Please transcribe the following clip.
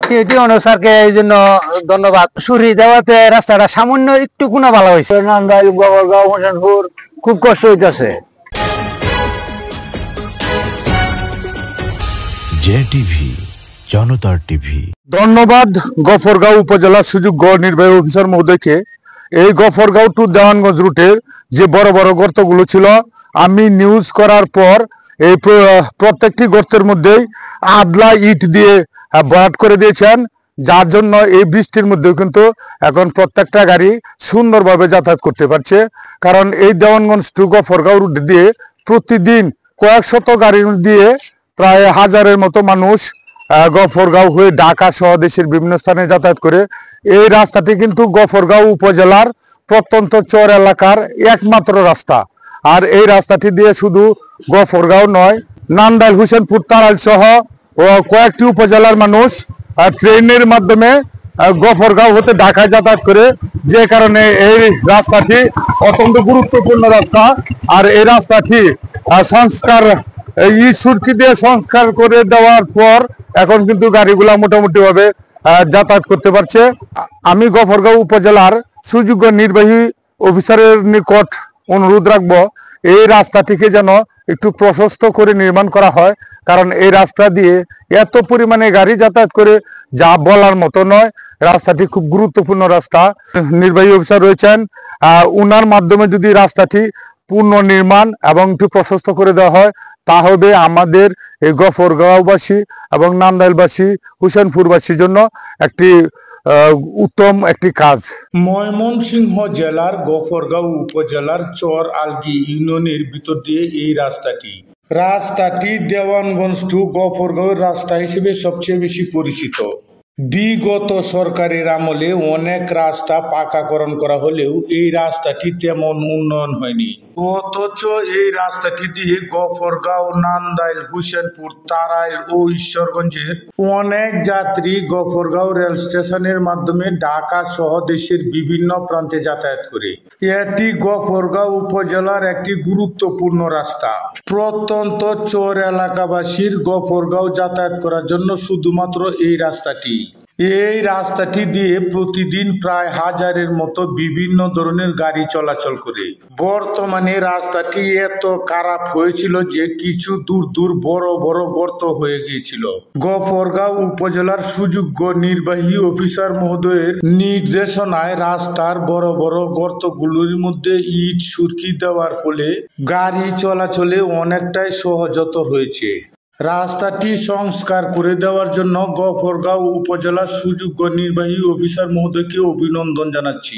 স্যারকে এই জন্য ধন্যবাদ। সুরি দেওয়াতে রাস্তাটা সামান্য একটু গুণা ভালো হয়েছে। নান্দাইল, গোবরগাঁও, হোসেনপুর খুব কষ্ট হইতেছে। জেটিভি, জনতার টিভি। ধন্যবাদ গফরগাঁও উপজেলার সুযোগ্য নির্বাহী অফিসার মহোদয়কে। এই গফরগাঁও টু দেওয়ানগঞ্জ রুটের যে বড় বড় গর্তগুলো ছিল, আমি নিউজ করার পর এই প্রত্যেকটি গর্তের মধ্যেই আদলা ইট দিয়ে ভরাট করে দিয়েছেন, যার জন্য এই বৃষ্টির মধ্যেও কিন্তু এখন প্রত্যেকটা গাড়ি সুন্দরভাবে যাতায়াত করতে পারছে। কারণ এই দেওয়ানগঞ্জ টু গফরগাঁও রুট দিয়ে প্রতিদিন কয়েক শত গাড়ি দিয়ে প্রায় হাজারের মতো মানুষ গফরগাঁও হয়ে ঢাকা সহ দেশের বিভিন্ন স্থানে যাতায়াত করে। এই রাস্তাটি কিন্তু গফরগাঁও উপজেলার প্রত্যন্ত চর এলাকার একমাত্র রাস্তা। আর এই রাস্তাটি দিয়ে শুধু গফরগাঁও নয়, নান্দাইল, হোসেনপুর, তাড়াইল সহ কয়েকটি উপজেলার মানুষ ট্রেনের মাধ্যমে গফরগাঁও হতে ঢাকায় যাতায়াত করে, যে কারণে এই রাস্তাটি অত্যন্ত গুরুত্বপূর্ণ রাস্তা। আর এই রাস্তাটি সংস্কার সুরকি দিয়ে সংস্কার করে দেওয়ার পর এখন কিন্তু গাড়িগুলা মোটামুটি ভাবে যাতায়াত করতে পারছে। আমি গফরগাঁও উপজেলার সুযোগ্য নির্বাহী অফিসারের নিকট অনুরোধ রাখবো, এই রাস্তাটিকে যেন একটু প্রশস্ত করে নির্মাণ করা হয়। কারণ এই রাস্তা দিয়ে এত পরিমাণে গাড়ি যাতায়াত করে যা বলার মতো নয়। রাস্তাটি খুব গুরুত্বপূর্ণ রাস্তা। নির্বাহী অফিসার রয়েছেন, উনার মাধ্যমে যদি রাস্তাটি পূর্ণ নির্মাণ এবং একটু প্রশস্ত করে দেওয়া হয়, তাহলে আমাদের এই গফরগাঁওবাসী এবং নান্দাইলবাসী, হোসেনপুরবাসীর জন্য একটি উত্তম একটি কাজ। ময়মনসিংহ জেলার গফরগাঁও উপজেলার চর আলগি ইউনিয়নের ভিতর দিয়ে এই রাস্তাটি দেওয়ানগঞ্জ টু গফরগাঁও রাস্তা হিসেবে সবচেয়ে বেশি পরিচিত। বিগত সরকারের আমলে অনেক রাস্তা পাকাকরণ করা হলেও এই রাস্তাটি তেমন উন্নয়ন হয়নি। অথচ এই রাস্তাটি দিয়ে গফরগাঁও, নান্দাইল, হোসেনপুর, তাড়াইল ও ঈশ্বরগঞ্জের অনেক যাত্রী গফরগাঁও রেল স্টেশনের মাধ্যমে ঢাকা সহ দেশের বিভিন্ন প্রান্তে যাতায়াত করে। এটি গফরগাঁও উপজেলার একটি গুরুত্বপূর্ণ রাস্তা। প্রত্যন্ত চর এলাকাবাসীর গফরগাঁও যাতায়াত করার জন্য শুধুমাত্র এই রাস্তাটি দিয়ে প্রতিদিন প্রায় হাজারের মতো বিভিন্ন ধরনের গাড়ি চলাচল করে। বর্তমানে রাস্তাটি এত খারাপ হয়েছিল যে কিছু দূর দূর বড় বড় গর্ত হয়ে গিয়েছিল। গফরগাঁও উপজেলার সুযোগ্য নির্বাহী অফিসার মহোদয়ের নির্দেশনায় রাস্তার বড় বড় গর্তগুলোর মধ্যে ইট সুরকি দেওয়ার ফলে গাড়ি চলাচলে অনেকটাই সহজতর হয়েছে। রাস্তাটি সংস্কার করে দেওয়ার জন্য গফরগাঁও উপজেলার সুযোগ্য নির্বাহী অফিসার মহোদয়কে অভিনন্দন জানাচ্ছি।